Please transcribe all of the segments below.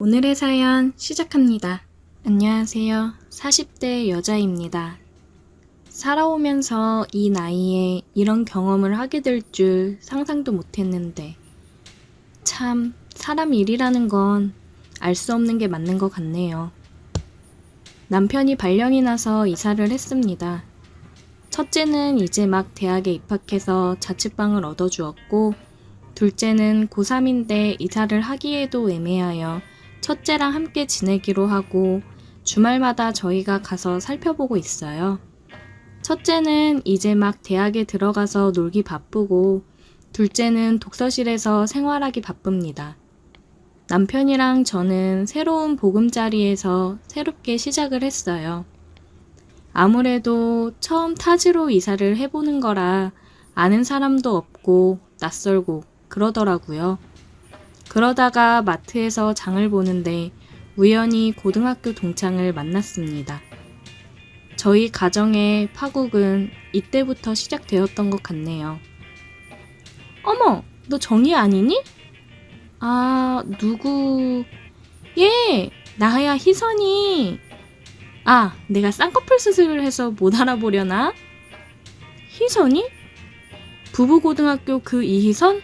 오늘의 사연 시작합니다. 안녕하세요. 40대 여자입니다. 살아오면서 이 나이에 이런 경험을 하게 될 줄 상상도 못했는데 참 사람 일이라는 건 알 수 없는 게 맞는 것 같네요. 남편이 발령이 나서 이사를 했습니다. 첫째는 이제 막 대학에 입학해서 자취방을 얻어주었고 둘째는 고3인데 이사를 하기에도 애매하여 첫째랑 함께 지내기로 하고 주말마다 저희가 가서 살펴보고 있어요. 첫째는 이제 막 대학에 들어가서 놀기 바쁘고 둘째는 독서실에서 생활하기 바쁩니다. 남편이랑 저는 새로운 보금자리에서 새롭게 시작을 했어요. 아무래도 처음 타지로 이사를 해보는 거라 아는 사람도 없고 낯설고 그러더라고요. 그러다가 마트에서 장을 보는데 우연히 고등학교 동창을 만났습니다. 저희 가정의 파국은 이때부터 시작되었던 것 같네요. 어머, 너 정희 아니니? 아, 누구? 예, 나야 희선이. 아, 내가 쌍꺼풀 수술을 해서 못 알아보려나? 희선이? 부부고등학교 그 이희선?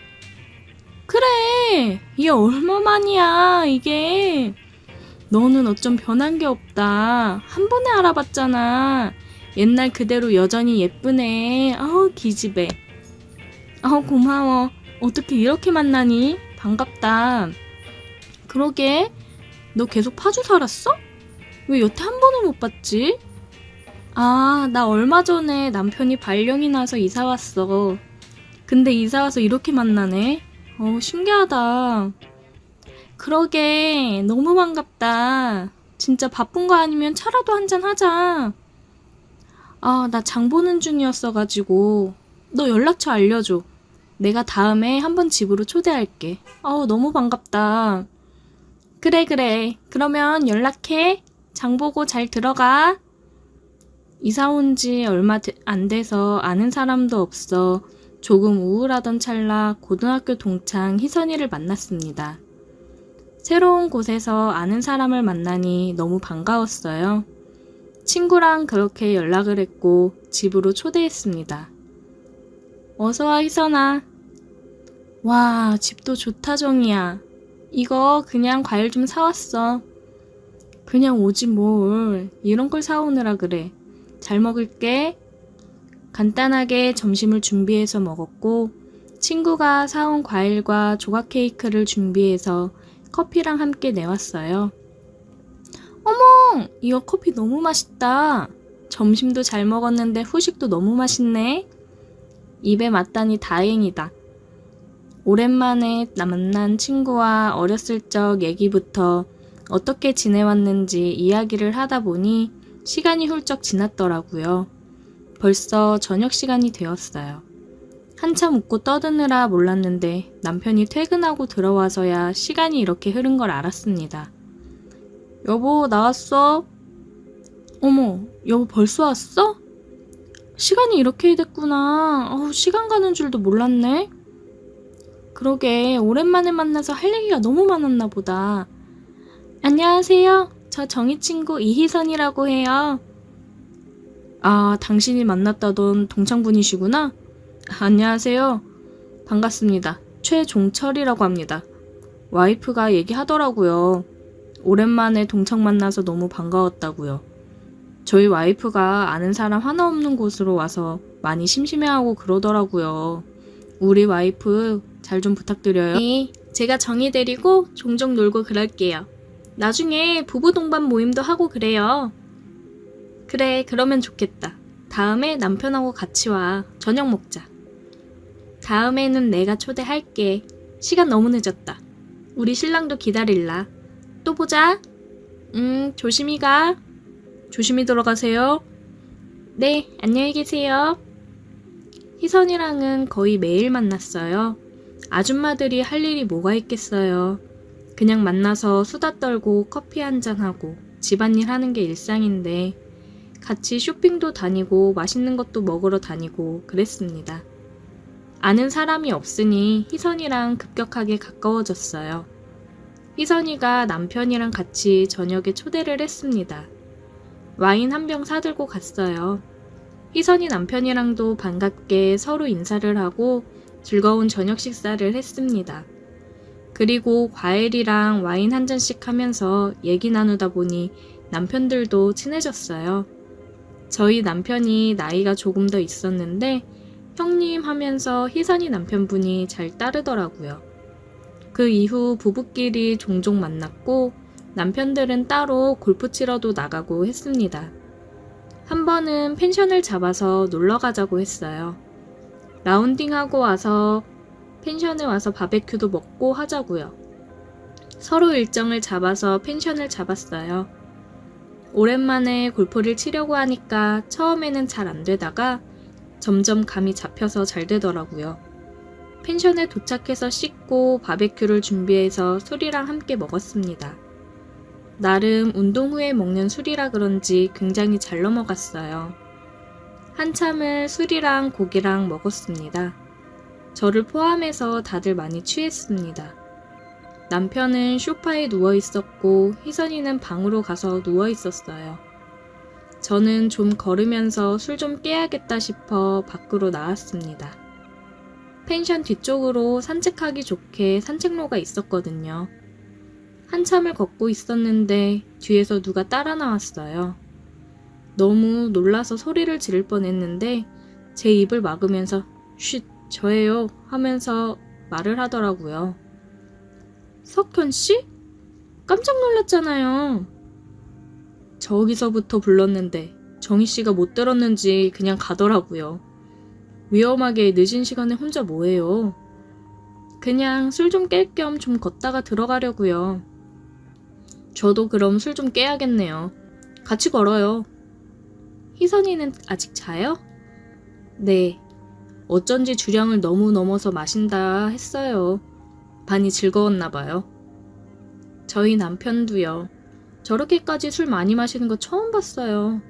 그래, 이게 얼마만이야, 이게. 너는 어쩜 변한 게 없다. 한 번에 알아봤잖아. 옛날 그대로 여전히 예쁘네. 아우, 기집애. 아우, 고마워. 어떻게 이렇게 만나니? 반갑다. 그러게, 너 계속 파주 살았어? 왜 여태 한 번을 못 봤지? 아, 나 얼마 전에 남편이 발령이 나서 이사 왔어. 근데 이사 와서 이렇게 만나네. 신기하다. 그러게, 너무 반갑다. 진짜 바쁜 거 아니면 차라도 한잔 하자. 아, 나 장 보는 중이었어가지고. 너 연락처 알려줘. 내가 다음에 한번 집으로 초대할게. 너무 반갑다. 그래. 그러면 연락해. 장 보고 잘 들어가. 이사 온 지 얼마 안 돼서 아는 사람도 없어 조금 우울하던 찰나 고등학교 동창 희선이를 만났습니다. 새로운 곳에서 아는 사람을 만나니 너무 반가웠어요. 친구랑 그렇게 연락을 했고 집으로 초대했습니다. 어서와 희선아. 와, 집도 좋다 정이야. 이거 그냥 과일 좀 사왔어. 그냥 오지 뭘. 이런 걸 사오느라 그래. 잘 먹을게. 간단하게 점심을 준비해서 먹었고 친구가 사온 과일과 조각 케이크를 준비해서 커피랑 함께 내왔어요. 어머! 이거 커피 너무 맛있다. 점심도 잘 먹었는데 후식도 너무 맛있네. 입에 맞다니 다행이다. 오랜만에 만난 친구와 어렸을 적 얘기부터 어떻게 지내왔는지 이야기를 하다 보니 시간이 훌쩍 지났더라고요. 벌써 저녁 시간이 되었어요. 한참 웃고 떠드느라 몰랐는데 남편이 퇴근하고 들어와서야 시간이 이렇게 흐른 걸 알았습니다. 여보, 나왔어? 어머, 여보 벌써 왔어? 시간이 이렇게 됐구나. 시간 가는 줄도 몰랐네. 그러게, 오랜만에 만나서 할 얘기가 너무 많았나 보다. 안녕하세요. 저 정희 친구 이희선이라고 해요. 아, 당신이 만났다던 동창분이시구나? 안녕하세요. 반갑습니다. 최종철이라고 합니다. 와이프가 얘기하더라고요. 오랜만에 동창 만나서 너무 반가웠다고요. 저희 와이프가 아는 사람 하나 없는 곳으로 와서 많이 심심해하고 그러더라고요. 우리 와이프 잘 좀 부탁드려요. 네, 제가 정희 데리고 종종 놀고 그럴게요. 나중에 부부 동반 모임도 하고 그래요. 그래, 그러면 좋겠다. 다음에 남편하고 같이 와. 저녁 먹자. 다음에는 내가 초대할게. 시간 너무 늦었다. 우리 신랑도 기다릴라. 또 보자. 조심히 가. 조심히 들어가세요. 네, 안녕히 계세요. 희선이랑은 거의 매일 만났어요. 아줌마들이 할 일이 뭐가 있겠어요. 그냥 만나서 수다 떨고 커피 한잔하고 집안일 하는 게 일상인데 같이 쇼핑도 다니고 맛있는 것도 먹으러 다니고 그랬습니다. 아는 사람이 없으니 희선이랑 급격하게 가까워졌어요. 희선이가 남편이랑 같이 저녁에 초대를 했습니다. 와인 한 병 사들고 갔어요. 희선이 남편이랑도 반갑게 서로 인사를 하고 즐거운 저녁 식사를 했습니다. 그리고 과일이랑 와인 한 잔씩 하면서 얘기 나누다 보니 남편들도 친해졌어요. 저희 남편이 나이가 조금 더 있었는데 형님 하면서 희선이 남편분이 잘 따르더라고요. 그 이후 부부끼리 종종 만났고 남편들은 따로 골프 치러도 나가고 했습니다. 한 번은 펜션을 잡아서 놀러 가자고 했어요. 라운딩하고 와서 펜션에 와서 바베큐도 먹고 하자고요. 서로 일정을 잡아서 펜션을 잡았어요. 오랜만에 골프를 치려고 하니까 처음에는 잘 안 되다가 점점 감이 잡혀서 잘 되더라고요. 펜션에 도착해서 씻고 바베큐를 준비해서 술이랑 함께 먹었습니다. 나름 운동 후에 먹는 술이라 그런지 굉장히 잘 넘어갔어요. 한참을 술이랑 고기랑 먹었습니다. 저를 포함해서 다들 많이 취했습니다. 남편은 소파에 누워 있었고 희선이는 방으로 가서 누워 있었어요. 저는 좀 걸으면서 술 좀 깨야겠다 싶어 밖으로 나왔습니다. 펜션 뒤쪽으로 산책하기 좋게 산책로가 있었거든요. 한참을 걷고 있었는데 뒤에서 누가 따라 나왔어요. 너무 놀라서 소리를 지를 뻔했는데 제 입을 막으면서 쉿, 저예요 하면서 말을 하더라고요. 석현씨? 깜짝 놀랐잖아요. 저기서부터 불렀는데 정희씨가 못 들었는지 그냥 가더라고요. 위험하게 늦은 시간에 혼자 뭐해요? 그냥 술 좀 깰 겸 좀 걷다가 들어가려고요. 저도 그럼 술 좀 깨야겠네요. 같이 걸어요. 희선이는 아직 자요? 네. 어쩐지 주량을 너무 넘어서 마신다 했어요. 반이 즐거웠나 봐요. 저희 남편도요. 저렇게까지 술 많이 마시는 거 처음 봤어요.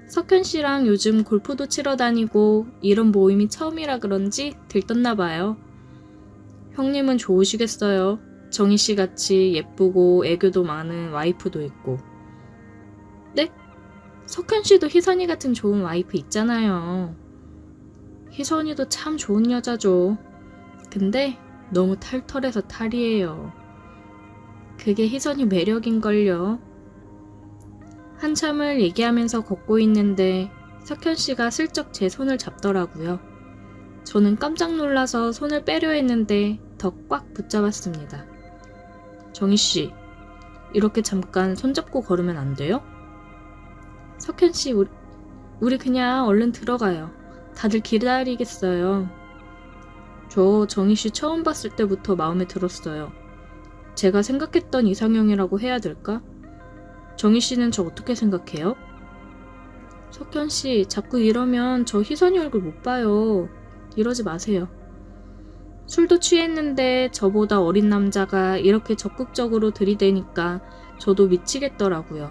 석현 씨랑 요즘 골프도 치러 다니고 이런 모임이 처음이라 그런지 들떴나 봐요. 형님은 좋으시겠어요. 정희 씨 같이 예쁘고 애교도 많은 와이프도 있고. 네? 석현 씨도 희선이 같은 좋은 와이프 있잖아요. 희선이도 참 좋은 여자죠. 근데 너무 털털해서 탈이에요. 그게 희선이 매력인걸요. 한참을 얘기하면서 걷고 있는데 석현 씨가 슬쩍 제 손을 잡더라고요. 저는 깜짝 놀라서 손을 빼려 했는데 더 꽉 붙잡았습니다. 정희 씨, 이렇게 잠깐 손잡고 걸으면 안 돼요? 석현 씨, 우리 그냥 얼른 들어가요. 다들 기다리겠어요. 저 정희 씨 처음 봤을 때부터 마음에 들었어요. 제가 생각했던 이상형이라고 해야 될까? 정희 씨는 저 어떻게 생각해요? 석현 씨, 자꾸 이러면 저 희선이 얼굴 못 봐요. 이러지 마세요. 술도 취했는데 저보다 어린 남자가 이렇게 적극적으로 들이대니까 저도 미치겠더라고요.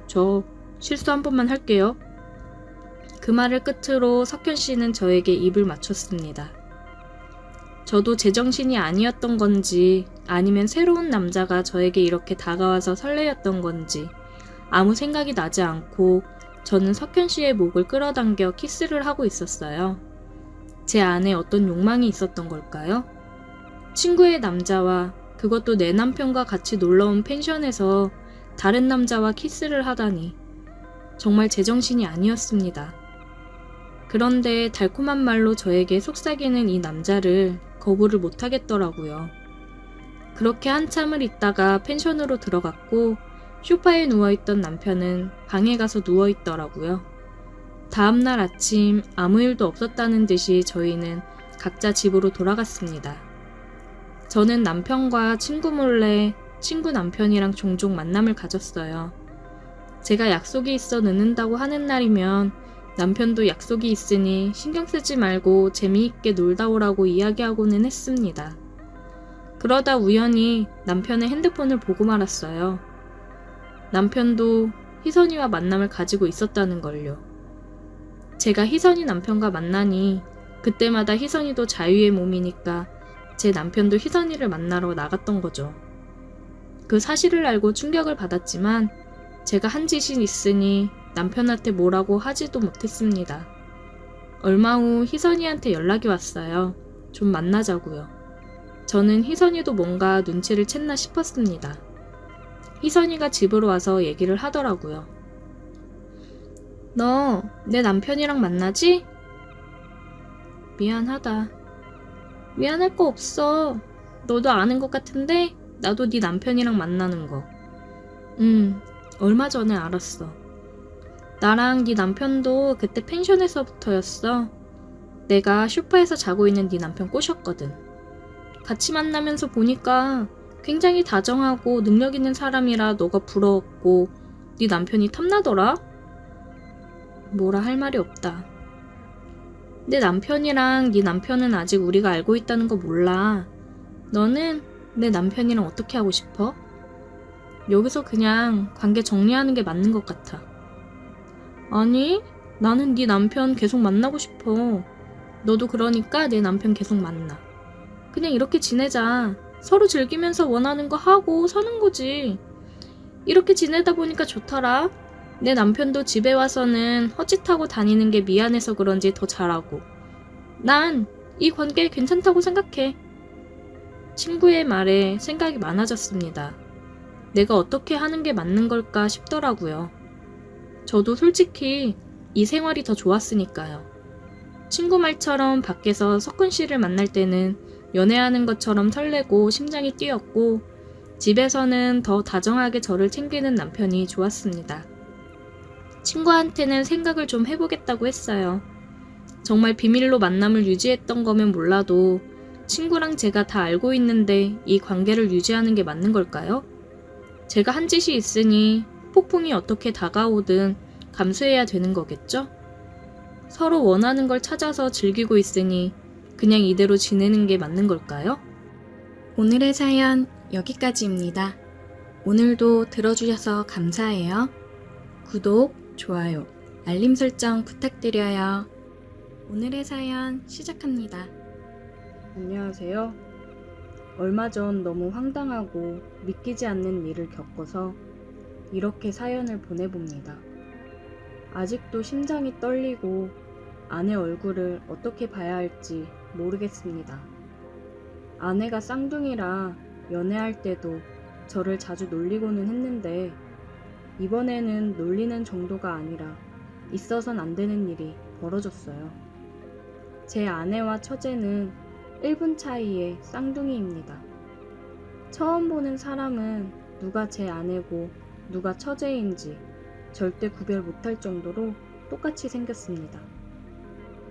저 실수 한 번만 할게요. 그 말을 끝으로 석현 씨는 저에게 입을 맞췄습니다. 저도 제정신이 아니었던 건지 아니면 새로운 남자가 저에게 이렇게 다가와서 설레였던 건지 아무 생각이 나지 않고 저는 석현 씨의 목을 끌어당겨 키스를 하고 있었어요. 제 안에 어떤 욕망이 있었던 걸까요? 친구의 남자와 그것도 내 남편과 같이 놀러온 펜션에서 다른 남자와 키스를 하다니 정말 제정신이 아니었습니다. 그런데 달콤한 말로 저에게 속삭이는 이 남자를 거부를 못하겠더라고요. 그렇게 한참을 있다가 펜션으로 들어갔고 소파에 누워있던 남편은 방에 가서 누워있더라고요. 다음날 아침 아무 일도 없었다는 듯이 저희는 각자 집으로 돌아갔습니다. 저는 남편과 친구 몰래 친구 남편이랑 종종 만남을 가졌어요. 제가 약속이 있어 늦는다고 하는 날이면 남편도 약속이 있으니 신경 쓰지 말고 재미있게 놀다 오라고 이야기하고는 했습니다. 그러다 우연히 남편의 핸드폰을 보고 말았어요. 남편도 희선이와 만남을 가지고 있었다는 걸요. 제가 희선이 남편과 만나니 그때마다 희선이도 자유의 몸이니까 제 남편도 희선이를 만나러 나갔던 거죠. 그 사실을 알고 충격을 받았지만 제가 한 짓이 있으니 남편한테 뭐라고 하지도 못했습니다. 얼마 후 희선이한테 연락이 왔어요. 좀 만나자고요. 저는 희선이도 뭔가 눈치를 챘나 싶었습니다. 희선이가 집으로 와서 얘기를 하더라고요. 너 내 남편이랑 만나지? 미안하다. 미안할 거 없어. 너도 아는 것 같은데 나도 네 남편이랑 만나는 거. 얼마 전에 알았어. 나랑 네 남편도 그때 펜션에서부터였어. 내가 슈퍼에서 자고 있는 네 남편 꼬셨거든. 같이 만나면서 보니까 굉장히 다정하고 능력 있는 사람이라 너가 부러웠고 네 남편이 탐나더라? 뭐라 할 말이 없다. 내 남편이랑 네 남편은 아직 우리가 알고 있다는 거 몰라. 너는 내 남편이랑 어떻게 하고 싶어? 여기서 그냥 관계 정리하는 게 맞는 것 같아. 아니, 나는 네 남편 계속 만나고 싶어. 너도 그러니까 내 남편 계속 만나. 그냥 이렇게 지내자. 서로 즐기면서 원하는 거 하고 사는 거지. 이렇게 지내다 보니까 좋더라. 내 남편도 집에 와서는 헛짓하고 다니는 게 미안해서 그런지 더 잘하고. 난 이 관계 괜찮다고 생각해. 친구의 말에 생각이 많아졌습니다. 내가 어떻게 하는 게 맞는 걸까 싶더라고요. 저도 솔직히 이 생활이 더 좋았으니까요. 친구 말처럼 밖에서 석훈 씨를 만날 때는 연애하는 것처럼 설레고 심장이 뛰었고 집에서는 더 다정하게 저를 챙기는 남편이 좋았습니다. 친구한테는 생각을 좀 해보겠다고 했어요. 정말 비밀로 만남을 유지했던 거면 몰라도 친구랑 제가 다 알고 있는데 이 관계를 유지하는 게 맞는 걸까요? 제가 한 짓이 있으니 폭풍이 어떻게 다가오든 감수해야 되는 거겠죠? 서로 원하는 걸 찾아서 즐기고 있으니 그냥 이대로 지내는 게 맞는 걸까요? 오늘의 사연 여기까지입니다. 오늘도 들어주셔서 감사해요. 구독, 좋아요, 알림 설정 부탁드려요. 오늘의 사연 시작합니다. 안녕하세요. 얼마 전 너무 황당하고 믿기지 않는 일을 겪어서 이렇게 사연을 보내봅니다. 아직도 심장이 떨리고 아내 얼굴을 어떻게 봐야 할지 모르겠습니다. 아내가 쌍둥이라 연애할 때도 저를 자주 놀리고는 했는데 이번에는 놀리는 정도가 아니라 있어선 안 되는 일이 벌어졌어요. 제 아내와 처제는 1분 차이의 쌍둥이입니다. 처음 보는 사람은 누가 제 아내고 누가 처제인지 절대 구별 못할 정도로 똑같이 생겼습니다.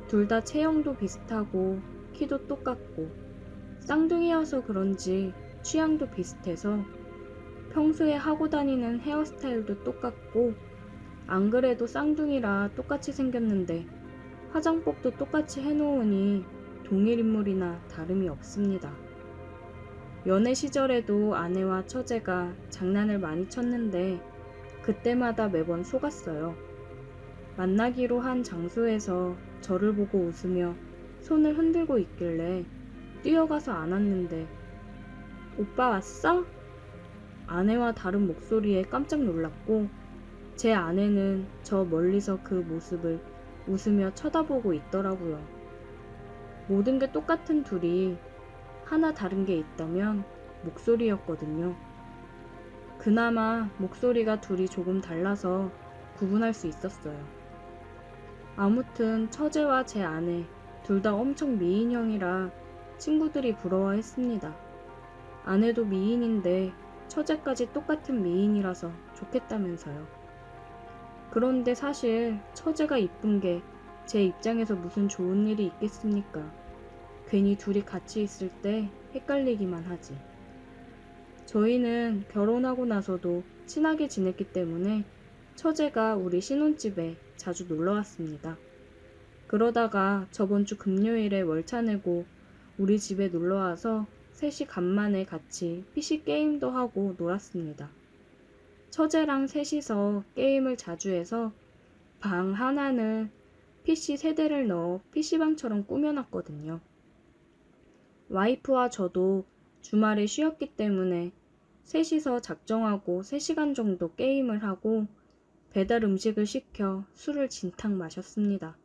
둘 다 체형도 비슷하고 키도 똑같고 쌍둥이여서 그런지 취향도 비슷해서 평소에 하고 다니는 헤어스타일도 똑같고 안 그래도 쌍둥이라 똑같이 생겼는데 화장법도 똑같이 해놓으니 동일 인물이나 다름이 없습니다. 연애 시절에도 아내와 처제가 장난을 많이 쳤는데 그때마다 매번 속았어요. 만나기로 한 장소에서 저를 보고 웃으며 손을 흔들고 있길래 뛰어가서 안았는데 오빠 왔어? 아내와 다른 목소리에 깜짝 놀랐고 제 아내는 저 멀리서 그 모습을 웃으며 쳐다보고 있더라고요. 모든 게 똑같은 둘이 하나 다른 게 있다면 목소리였거든요. 그나마 목소리가 둘이 조금 달라서 구분할 수 있었어요. 아무튼 처제와 제 아내 둘 다 엄청 미인형이라 친구들이 부러워했습니다. 아내도 미인인데 처제까지 똑같은 미인이라서 좋겠다면서요. 그런데 사실 처제가 이쁜 게 제 입장에서 무슨 좋은 일이 있겠습니까? 괜히 둘이 같이 있을 때 헷갈리기만 하지. 저희는 결혼하고 나서도 친하게 지냈기 때문에 처제가 우리 신혼집에 자주 놀러 왔습니다. 그러다가 저번 주 금요일에 월차 내고 우리 집에 놀러 와서 셋이 간만에 같이 PC 게임도 하고 놀았습니다. 처제랑 셋이서 게임을 자주 해서 방 하나는 PC 세대를 넣어 PC방처럼 꾸며놨거든요. 와이프와 저도 주말에 쉬었기 때문에 셋이서 작정하고 3시간 정도 게임을 하고 배달 음식을 시켜 술을 진탕 마셨습니다.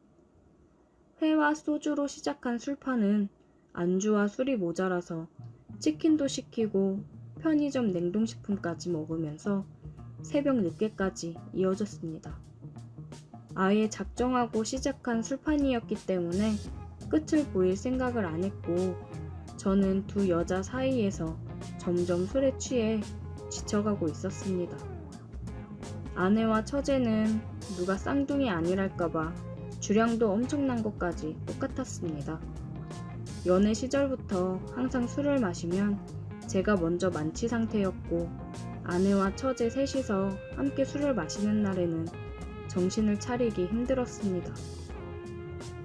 회와 소주로 시작한 술판은 안주와 술이 모자라서 치킨도 시키고 편의점 냉동식품까지 먹으면서 새벽 늦게까지 이어졌습니다. 아예 작정하고 시작한 술판이었기 때문에 끝을 보일 생각을 안 했고 저는 두 여자 사이에서 점점 술에 취해 지쳐가고 있었습니다. 아내와 처제는 누가 쌍둥이 아니랄까봐 주량도 엄청난 것까지 똑같았습니다. 연애 시절부터 항상 술을 마시면 제가 먼저 만취 상태였고 아내와 처제 셋이서 함께 술을 마시는 날에는 정신을 차리기 힘들었습니다.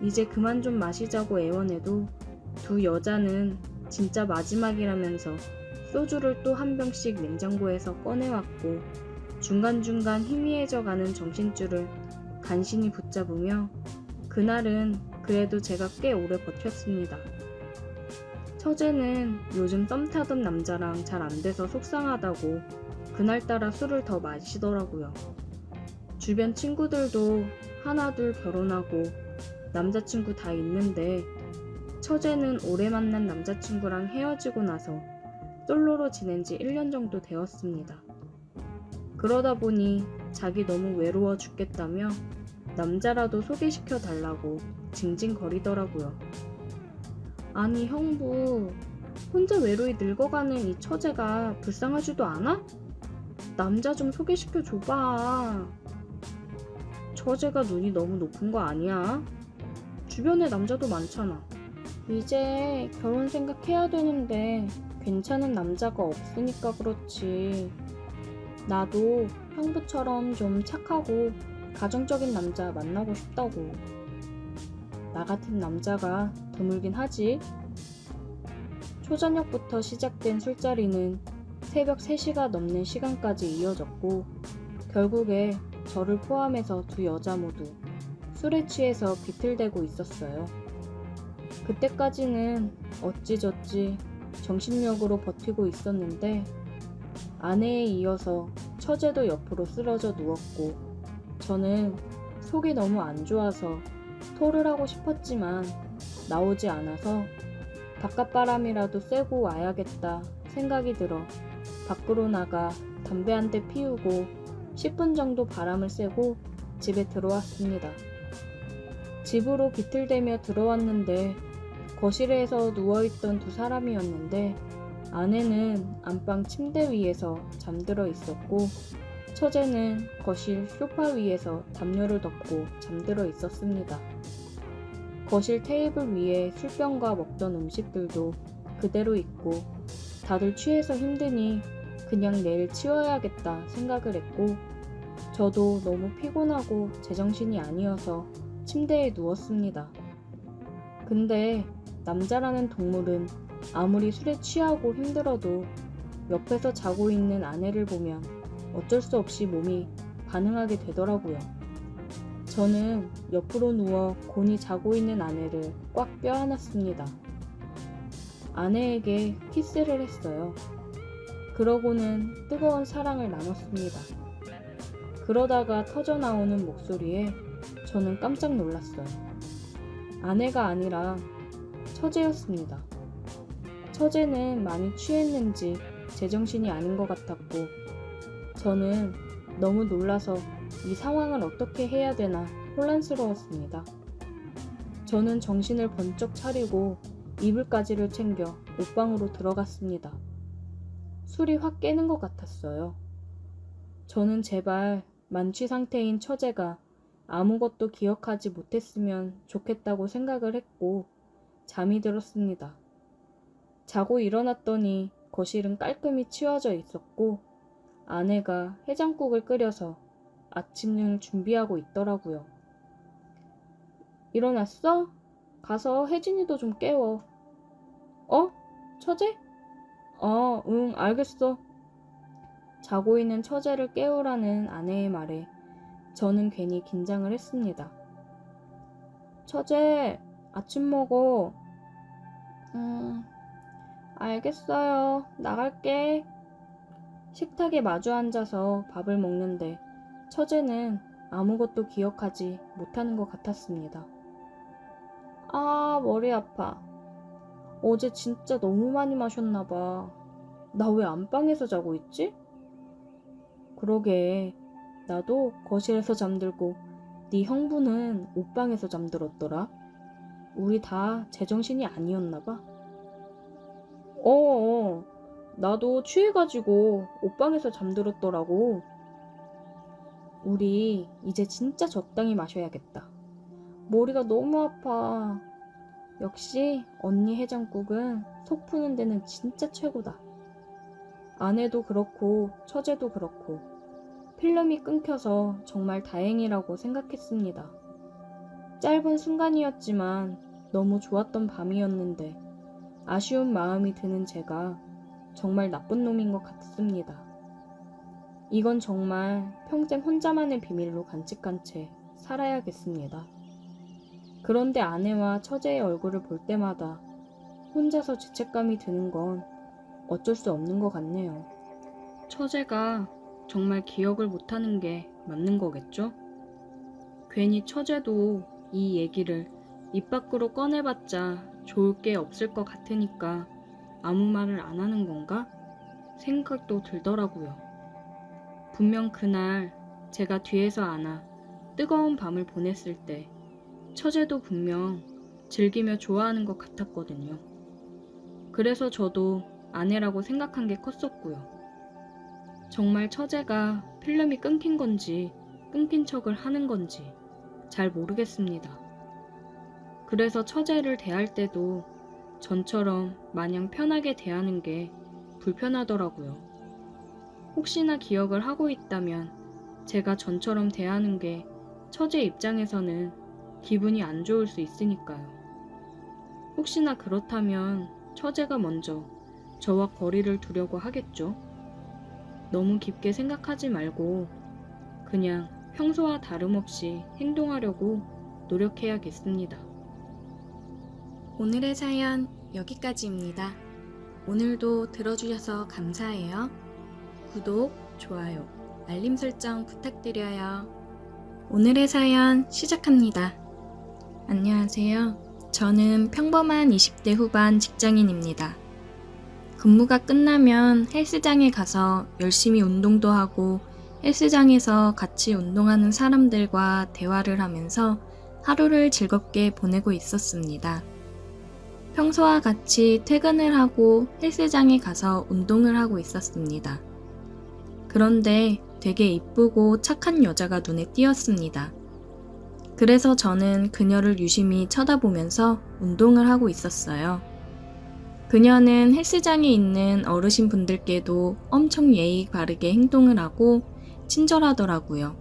이제 그만 좀 마시자고 애원해도 두 여자는 진짜 마지막이라면서 소주를 또 한 병씩 냉장고에서 꺼내왔고 중간중간 희미해져가는 정신줄을 간신히 붙잡으며 그날은 그래도 제가 꽤 오래 버텼습니다. 처제는 요즘 썸 타던 남자랑 잘 안 돼서 속상하다고 그날따라 술을 더 마시더라고요. 주변 친구들도 하나둘 결혼하고 남자친구 다 있는데 처제는 오래 만난 남자친구랑 헤어지고 나서 솔로로 지낸 지 1년 정도 되었습니다. 그러다 보니 자기 너무 외로워 죽겠다며 남자라도 소개시켜 달라고 징징거리더라고요. 아니 형부, 혼자 외로이 늙어가는 이 처제가 불쌍하지도 않아? 남자 좀 소개시켜 줘봐. 처제가 눈이 너무 높은 거 아니야? 주변에 남자도 많잖아. 이제 결혼 생각해야 되는데 괜찮은 남자가 없으니까 그렇지. 나도 형부처럼 좀 착하고 가정적인 남자 만나고 싶다고. 나 같은 남자가 드물긴 하지. 초저녁부터 시작된 술자리는 새벽 3시가 넘는 시간까지 이어졌고 결국에 저를 포함해서 두 여자 모두 술에 취해서 비틀대고 있었어요. 그때까지는 어찌저찌 정신력으로 버티고 있었는데 아내에 이어서 처제도 옆으로 쓰러져 누웠고 저는 속이 너무 안 좋아서 토를 하고 싶었지만 나오지 않아서 바깥바람이라도 쐬고 와야겠다 생각이 들어 밖으로 나가 담배 한 대 피우고 10분 정도 바람을 쐬고 집에 들어왔습니다. 집으로 비틀대며 들어왔는데 거실에서 누워있던 두 사람이었는데 아내는 안방 침대 위에서 잠들어 있었고 처제는 거실 소파 위에서 담요를 덮고 잠들어 있었습니다. 거실 테이블 위에 술병과 먹던 음식들도 그대로 있고 다들 취해서 힘드니 그냥 내일 치워야겠다 생각을 했고 저도 너무 피곤하고 제정신이 아니어서 침대에 누웠습니다. 근데 남자라는 동물은 아무리 술에 취하고 힘들어도 옆에서 자고 있는 아내를 보면 어쩔 수 없이 몸이 반응하게 되더라고요. 저는 옆으로 누워 곤히 자고 있는 아내를 꽉 껴안았습니다. 아내에게 키스를 했어요. 그러고는 뜨거운 사랑을 나눴습니다. 그러다가 터져나오는 목소리에 저는 깜짝 놀랐어요. 아내가 아니라 처제였습니다. 처제는 많이 취했는지 제정신이 아닌 것 같았고 저는 너무 놀라서 이 상황을 어떻게 해야 되나 혼란스러웠습니다. 저는 정신을 번쩍 차리고 이불까지를 챙겨 옷방으로 들어갔습니다. 술이 확 깨는 것 같았어요. 저는 제발 만취 상태인 처제가 아무것도 기억하지 못했으면 좋겠다고 생각을 했고 잠이 들었습니다. 자고 일어났더니 거실은 깔끔히 치워져 있었고 아내가 해장국을 끓여서 아침을 준비하고 있더라고요. 일어났어? 가서 혜진이도 좀 깨워. 어? 처제? 응, 알겠어. 자고 있는 처제를 깨우라는 아내의 말에 저는 괜히 긴장을 했습니다. 처제, 아침 먹어. 알겠어요. 나갈게. 식탁에 마주 앉아서 밥을 먹는데 처제는 아무것도 기억하지 못하는 것 같았습니다. 아, 머리 아파. 어제 진짜 너무 많이 마셨나 봐. 나 왜 안방에서 자고 있지? 그러게, 나도 거실에서 잠들고 네 형부는 옷방에서 잠들었더라. 우리 다 제정신이 아니었나 봐. 나도 취해가지고 옷방에서 잠들었더라고. 우리 이제 진짜 적당히 마셔야겠다. 머리가 너무 아파. 역시 언니 해장국은 속 푸는 데는 진짜 최고다. 아내도 그렇고 처제도 그렇고 필름이 끊겨서 정말 다행이라고 생각했습니다. 짧은 순간이었지만 너무 좋았던 밤이었는데 아쉬운 마음이 드는 제가 정말 나쁜 놈인 것 같습니다. 이건 정말 평생 혼자만의 비밀로 간직한 채 살아야겠습니다. 그런데 아내와 처제의 얼굴을 볼 때마다 혼자서 죄책감이 드는 건 어쩔 수 없는 것 같네요. 처제가 정말 기억을 못하는 게 맞는 거겠죠? 괜히 처제도 이 얘기를 입 밖으로 꺼내봤자 좋을 게 없을 것 같으니까 아무 말을 안 하는 건가? 생각도 들더라고요. 분명 그날 제가 뒤에서 안아 뜨거운 밤을 보냈을 때 처제도 분명 즐기며 좋아하는 것 같았거든요. 그래서 저도 아내라고 생각한 게 컸었고요. 정말 처제가 필름이 끊긴 건지 끊긴 척을 하는 건지 잘 모르겠습니다. 그래서 처제를 대할 때도 전처럼 마냥 편하게 대하는 게 불편하더라고요. 혹시나 기억을 하고 있다면 제가 전처럼 대하는 게 처제 입장에서는 기분이 안 좋을 수 있으니까요. 혹시나 그렇다면 처제가 먼저 저와 거리를 두려고 하겠죠. 너무 깊게 생각하지 말고 그냥 평소와 다름없이 행동하려고 노력해야겠습니다. 오늘의 사연 여기까지입니다. 오늘도 들어주셔서 감사해요. 구독, 좋아요, 알림 설정 부탁드려요. 오늘의 사연 시작합니다. 안녕하세요. 저는 평범한 20대 후반 직장인입니다. 근무가 끝나면 헬스장에 가서 열심히 운동도 하고 헬스장에서 같이 운동하는 사람들과 대화를 하면서 하루를 즐겁게 보내고 있었습니다. 평소와 같이 퇴근을 하고 헬스장에 가서 운동을 하고 있었습니다. 그런데 되게 이쁘고 착한 여자가 눈에 띄었습니다. 그래서 저는 그녀를 유심히 쳐다보면서 운동을 하고 있었어요. 그녀는 헬스장에 있는 어르신 분들께도 엄청 예의 바르게 행동을 하고 친절하더라고요.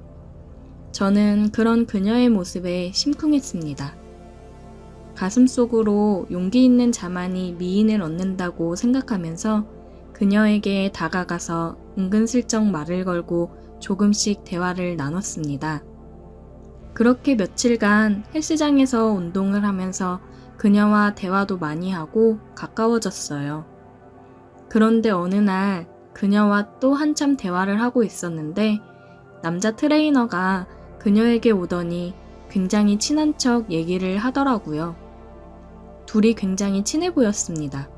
저는 그런 그녀의 모습에 심쿵했습니다. 가슴속으로 용기 있는 자만이 미인을 얻는다고 생각하면서 그녀에게 다가가서 은근슬쩍 말을 걸고 조금씩 대화를 나눴습니다. 그렇게 며칠간 헬스장에서 운동을 하면서 그녀와 대화도 많이 하고 가까워졌어요. 그런데 어느 날 그녀와 또 한참 대화를 하고 있었는데 남자 트레이너가 그녀에게 오더니 굉장히 친한 척 얘기를 하더라고요. 둘이 굉장히 친해 보였습니다.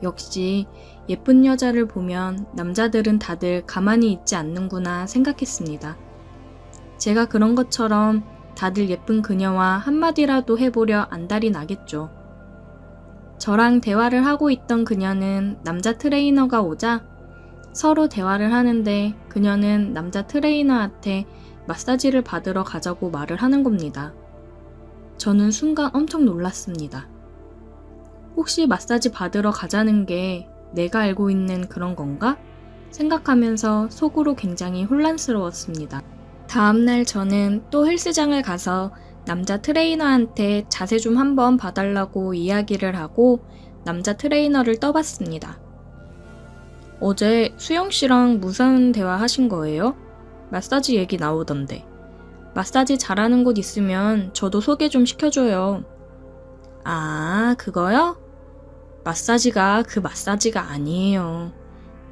역시 예쁜 여자를 보면 남자들은 다들 가만히 있지 않는구나 생각했습니다. 제가 그런 것처럼 다들 예쁜 그녀와 한마디라도 해보려 안달이 나겠죠. 저랑 대화를 하고 있던 그녀는 남자 트레이너가 오자 서로 대화를 하는데 그녀는 남자 트레이너한테 마사지를 받으러 가자고 말을 하는 겁니다. 저는 순간 엄청 놀랐습니다. 혹시 마사지 받으러 가자는 게 내가 알고 있는 그런 건가? 생각하면서 속으로 굉장히 혼란스러웠습니다. 다음날 저는 또 헬스장을 가서 남자 트레이너한테 자세 좀 한번 봐달라고 이야기를 하고 남자 트레이너를 떠봤습니다. 어제 수영 씨랑 무슨 대화 하신 거예요? 마사지 얘기 나오던데. 마사지 잘하는 곳 있으면 저도 소개 좀 시켜줘요. 아, 그거요? 마사지가 그 마사지가 아니에요.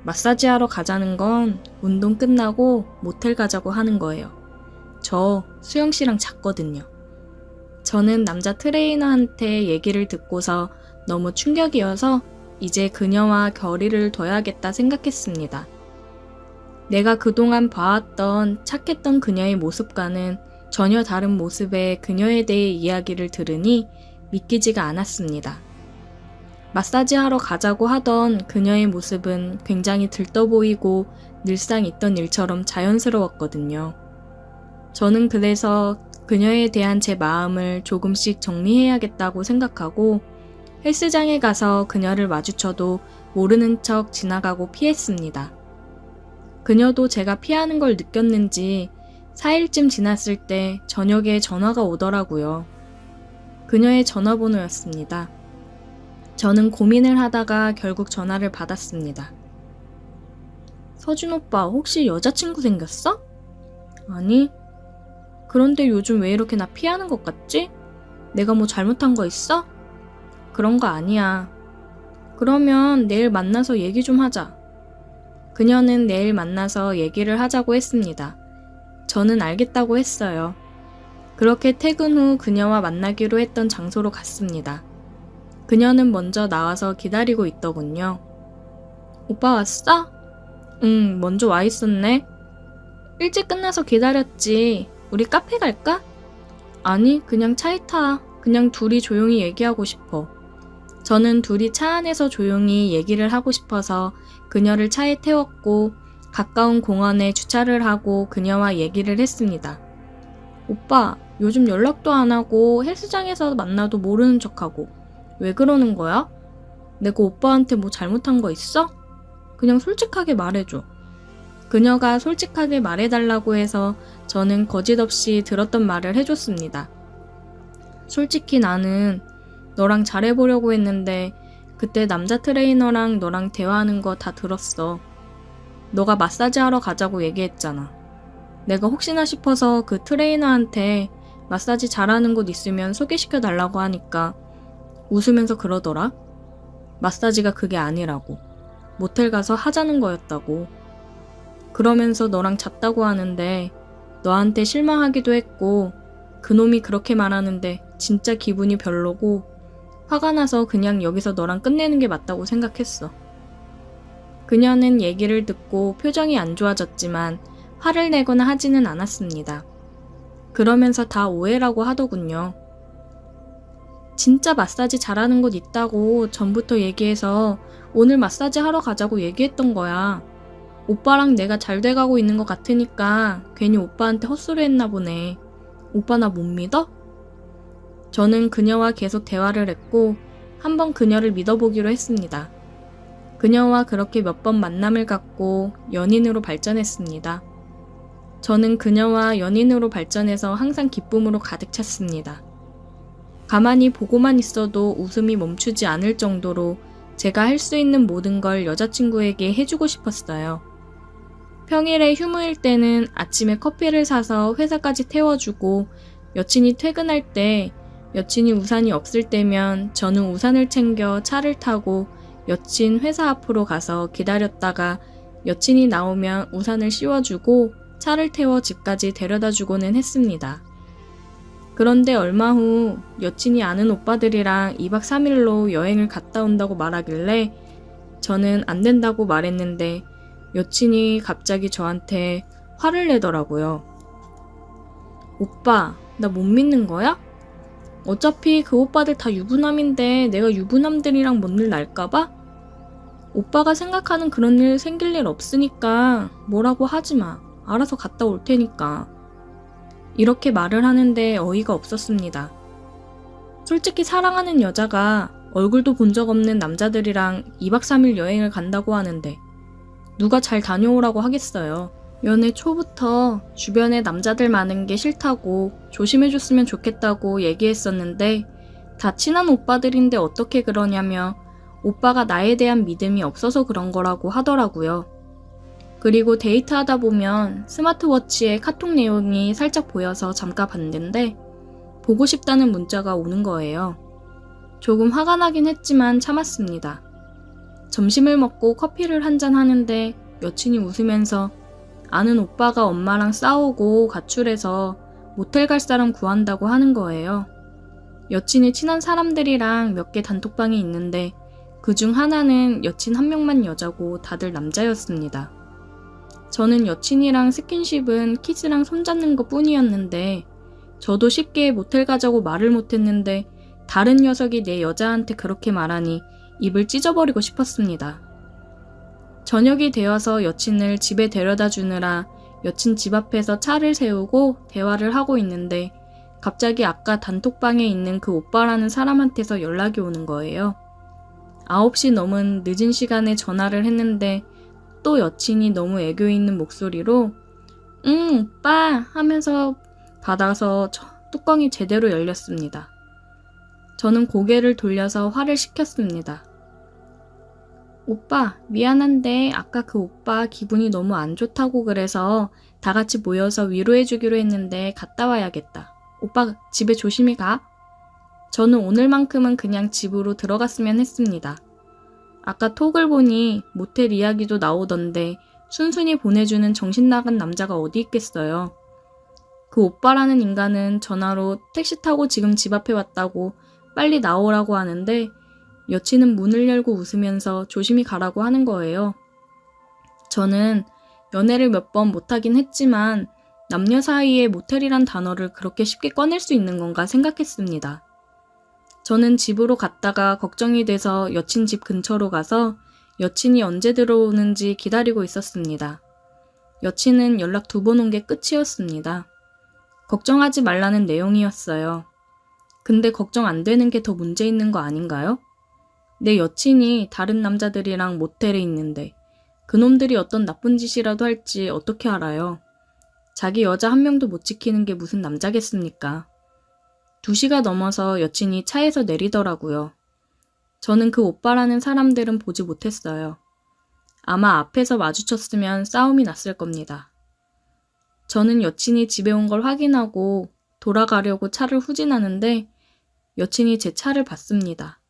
마사지하러 가자는 건 운동 끝나고 모텔 가자고 하는 거예요. 저 수영 씨랑 잤거든요. 저는 남자 트레이너한테 얘기를 듣고서 너무 충격이어서 이제 그녀와 거리를 둬야겠다 생각했습니다. 내가 그동안 봐왔던 착했던 그녀의 모습과는 전혀 다른 모습의 그녀에 대해 이야기를 들으니 믿기지가 않았습니다. 마사지하러 가자고 하던 그녀의 모습은 굉장히 들떠 보이고 늘상 있던 일처럼 자연스러웠거든요. 저는 그래서 그녀에 대한 제 마음을 조금씩 정리해야겠다고 생각하고 헬스장에 가서 그녀를 마주쳐도 모르는 척 지나가고 피했습니다. 그녀도 제가 피하는 걸 느꼈는지 4일쯤 지났을 때 저녁에 전화가 오더라고요. 그녀의 전화번호였습니다. 저는 고민을 하다가 결국 전화를 받았습니다. 서준 오빠, 혹시 여자친구 생겼어? 아니. 그런데 요즘 왜 이렇게 나 피하는 것 같지? 내가 뭐 잘못한 거 있어? 그런 거 아니야. 그러면 내일 만나서 얘기 좀 하자. 그녀는 내일 만나서 얘기를 하자고 했습니다. 저는 알겠다고 했어요. 그렇게 퇴근 후 그녀와 만나기로 했던 장소로 갔습니다. 그녀는 먼저 나와서 기다리고 있더군요. 오빠 왔어? 응, 먼저 와 있었네. 일찍 끝나서 기다렸지. 우리 카페 갈까? 아니, 그냥 차에 타. 그냥 둘이 조용히 얘기하고 싶어. 저는 둘이 차 안에서 조용히 얘기를 하고 싶어서 그녀를 차에 태웠고 가까운 공원에 주차를 하고 그녀와 얘기를 했습니다. 오빠, 요즘 연락도 안 하고 헬스장에서 만나도 모르는 척하고 왜 그러는 거야? 내가 오빠한테 뭐 잘못한 거 있어? 그냥 솔직하게 말해줘. 그녀가 솔직하게 말해달라고 해서 저는 거짓없이 들었던 말을 해줬습니다. 솔직히 나는 너랑 잘해보려고 했는데 그때 남자 트레이너랑 너랑 대화하는 거 다 들었어. 너가 마사지 하러 가자고 얘기했잖아. 내가 혹시나 싶어서 그 트레이너한테 마사지 잘하는 곳 있으면 소개시켜 달라고 하니까 웃으면서 그러더라. 마사지가 그게 아니라고. 모텔 가서 하자는 거였다고. 그러면서 너랑 잤다고 하는데 너한테 실망하기도 했고 그놈이 그렇게 말하는데 진짜 기분이 별로고 화가 나서 그냥 여기서 너랑 끝내는 게 맞다고 생각했어. 그녀는 얘기를 듣고 표정이 안 좋아졌지만 화를 내거나 하지는 않았습니다. 그러면서 다 오해라고 하더군요. 진짜 마사지 잘하는 곳 있다고 전부터 얘기해서 오늘 마사지 하러 가자고 얘기했던 거야. 오빠랑 내가 잘 돼가고 있는 것 같으니까 괜히 오빠한테 헛소리 했나 보네. 오빠 나 못 믿어? 저는 그녀와 계속 대화를 했고 한번 그녀를 믿어보기로 했습니다. 그녀와 그렇게 몇 번 만남을 갖고 연인으로 발전했습니다. 저는 그녀와 연인으로 발전해서 항상 기쁨으로 가득 찼습니다. 가만히 보고만 있어도 웃음이 멈추지 않을 정도로 제가 할 수 있는 모든 걸 여자친구에게 해주고 싶었어요. 평일에 휴무일 때는 아침에 커피를 사서 회사까지 태워주고 여친이 퇴근할 때 여친이 우산이 없을 때면 저는 우산을 챙겨 차를 타고 여친 회사 앞으로 가서 기다렸다가 여친이 나오면 우산을 씌워주고 차를 태워 집까지 데려다주고는 했습니다. 그런데 얼마 후 여친이 아는 오빠들이랑 2박 3일로 여행을 갔다 온다고 말하길래 저는 안 된다고 말했는데 여친이 갑자기 저한테 화를 내더라고요. 오빠, 나 못 믿는 거야? 어차피 그 오빠들 다 유부남인데 내가 유부남들이랑 뭔 일 날까봐? 오빠가 생각하는 그런 일 생길 일 없으니까 뭐라고 하지 마. 알아서 갔다 올 테니까. 이렇게 말을 하는데 어이가 없었습니다. 솔직히 사랑하는 여자가 얼굴도 본 적 없는 남자들이랑 2박 3일 여행을 간다고 하는데 누가 잘 다녀오라고 하겠어요. 연애 초부터 주변에 남자들 많은 게 싫다고 조심해줬으면 좋겠다고 얘기했었는데 다 친한 오빠들인데 어떻게 그러냐며 오빠가 나에 대한 믿음이 없어서 그런 거라고 하더라고요. 그리고 데이트하다 보면 스마트워치에 카톡 내용이 살짝 보여서 잠깐 봤는데 보고 싶다는 문자가 오는 거예요. 조금 화가 나긴 했지만 참았습니다. 점심을 먹고 커피를 한잔 하는데 여친이 웃으면서 아는 오빠가 엄마랑 싸우고 가출해서 모텔 갈 사람 구한다고 하는 거예요. 여친이 친한 사람들이랑 몇 개 단톡방이 있는데 그중 하나는 여친 한 명만 여자고 다들 남자였습니다. 저는 여친이랑 스킨십은 키스랑 손잡는 것 뿐이었는데 저도 쉽게 모텔 가자고 말을 못했는데 다른 녀석이 내 여자한테 그렇게 말하니 입을 찢어버리고 싶었습니다. 저녁이 되어서 여친을 집에 데려다 주느라 여친 집 앞에서 차를 세우고 대화를 하고 있는데 갑자기 아까 단톡방에 있는 그 오빠라는 사람한테서 연락이 오는 거예요. 9시 넘은 늦은 시간에 전화를 했는데 또 여친이 너무 애교 있는 목소리로 응 오빠 하면서 받아서 뚜껑이 제대로 열렸습니다. 저는 고개를 돌려서 화를 시켰습니다. 오빠 미안한데 아까 그 오빠 기분이 너무 안 좋다고 그래서 다 같이 모여서 위로해주기로 했는데 갔다 와야겠다. 오빠 집에 조심히 가. 저는 오늘만큼은 그냥 집으로 들어갔으면 했습니다. 아까 톡을 보니 모텔 이야기도 나오던데 순순히 보내주는 정신 나간 남자가 어디 있겠어요. 그 오빠라는 인간은 전화로 택시 타고 지금 집 앞에 왔다고 빨리 나오라고 하는데 여친은 문을 열고 웃으면서 조심히 가라고 하는 거예요. 저는 연애를 몇 번 못하긴 했지만 남녀 사이에 모텔이란 단어를 그렇게 쉽게 꺼낼 수 있는 건가 생각했습니다. 저는 집으로 갔다가 걱정이 돼서 여친 집 근처로 가서 여친이 언제 들어오는지 기다리고 있었습니다. 여친은 연락 2번 온 게 끝이었습니다. 걱정하지 말라는 내용이었어요. 근데 걱정 안 되는 게 더 문제 있는 거 아닌가요? 내 여친이 다른 남자들이랑 모텔에 있는데 그놈들이 어떤 나쁜 짓이라도 할지 어떻게 알아요? 자기 여자 한 명도 못 지키는 게 무슨 남자겠습니까? 2시가 넘어서 여친이 차에서 내리더라고요. 저는 그 오빠라는 사람들은 보지 못했어요. 아마 앞에서 마주쳤으면 싸움이 났을 겁니다. 저는 여친이 집에 온 걸 확인하고 돌아가려고 차를 후진하는데 여친이 제 차를 봤습니다.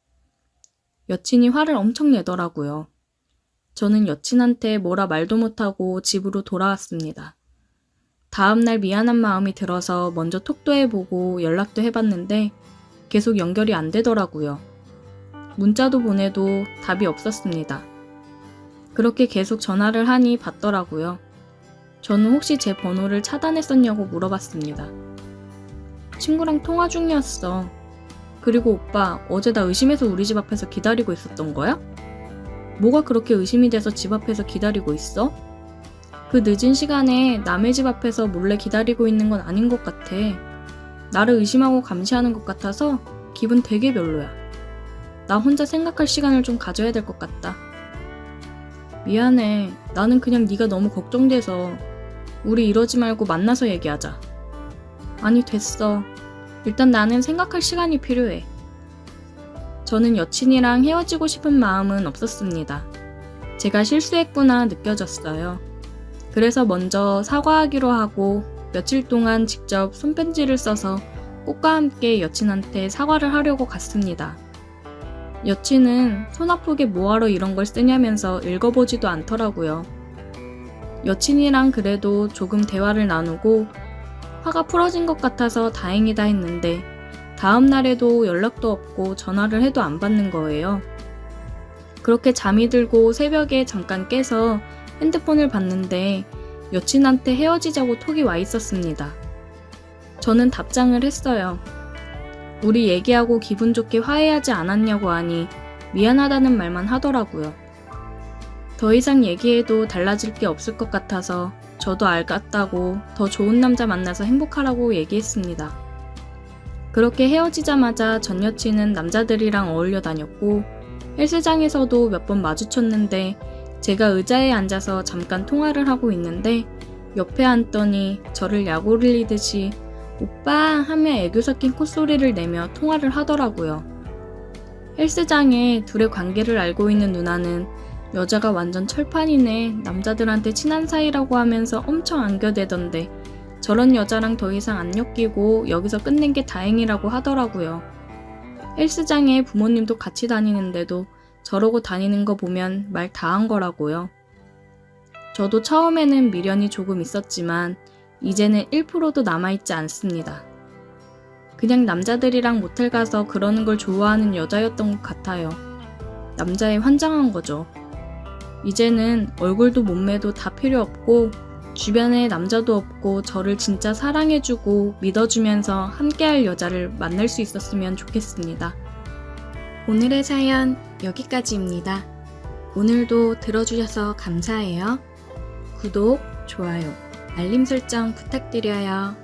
여친이 화를 엄청 내더라고요. 저는 여친한테 뭐라 말도 못하고 집으로 돌아왔습니다. 다음날 미안한 마음이 들어서 먼저 톡도 해보고 연락도 해봤는데 계속 연결이 안 되더라고요. 문자도 보내도 답이 없었습니다. 그렇게 계속 전화를 하니 받더라고요. 저는 혹시 제 번호를 차단했었냐고 물어봤습니다. 친구랑 통화 중이었어. 그리고 오빠 어제 나 의심해서 우리 집 앞에서 기다리고 있었던 거야? 뭐가 그렇게 의심이 돼서 집 앞에서 기다리고 있어? 그 늦은 시간에 남의 집 앞에서 몰래 기다리고 있는 건 아닌 것 같아. 나를 의심하고 감시하는 것 같아서 기분 되게 별로야. 나 혼자 생각할 시간을 좀 가져야 될 것 같다. 미안해. 나는 그냥 네가 너무 걱정돼서 우리 이러지 말고 만나서 얘기하자. 아니 됐어. 일단 나는 생각할 시간이 필요해. 저는 여친이랑 헤어지고 싶은 마음은 없었습니다. 제가 실수했구나 느껴졌어요. 그래서 먼저 사과하기로 하고 며칠 동안 직접 손편지를 써서 꽃과 함께 여친한테 사과를 하려고 갔습니다. 여친은 손 아프게 뭐하러 이런 걸 쓰냐면서 읽어보지도 않더라고요. 여친이랑 그래도 조금 대화를 나누고 화가 풀어진 것 같아서 다행이다 했는데 다음 날에도 연락도 없고 전화를 해도 안 받는 거예요. 그렇게 잠이 들고 새벽에 잠깐 깨서 핸드폰을 봤는데 여친한테 헤어지자고 톡이 와 있었습니다. 저는 답장을 했어요. 우리 얘기하고 기분 좋게 화해하지 않았냐고 하니 미안하다는 말만 하더라고요. 더 이상 얘기해도 달라질 게 없을 것 같아서 저도 알겠다고 더 좋은 남자 만나서 행복하라고 얘기했습니다. 그렇게 헤어지자마자 전 여친은 남자들이랑 어울려 다녔고 헬스장에서도 몇 번 마주쳤는데 제가 의자에 앉아서 잠깐 통화를 하고 있는데 옆에 앉더니 저를 약올리듯이 오빠 하며 애교 섞인 콧소리를 내며 통화를 하더라고요. 헬스장에 둘의 관계를 알고 있는 누나는 여자가 완전 철판이네, 남자들한테 친한 사이라고 하면서 엄청 안겨대던데 저런 여자랑 더 이상 안 엮이고 여기서 끝낸 게 다행이라고 하더라고요. 헬스장에 부모님도 같이 다니는데도 저러고 다니는 거 보면 말 다 한 거라고요. 저도 처음에는 미련이 조금 있었지만 이제는 1%도 남아있지 않습니다. 그냥 남자들이랑 모텔 가서 그러는 걸 좋아하는 여자였던 것 같아요. 남자에 환장한 거죠. 이제는 얼굴도 몸매도 다 필요 없고 주변에 남자도 없고 저를 진짜 사랑해주고 믿어주면서 함께할 여자를 만날 수 있었으면 좋겠습니다. 오늘의 사연 여기까지입니다. 오늘도 들어주셔서 감사해요. 구독, 좋아요, 알림 설정 부탁드려요.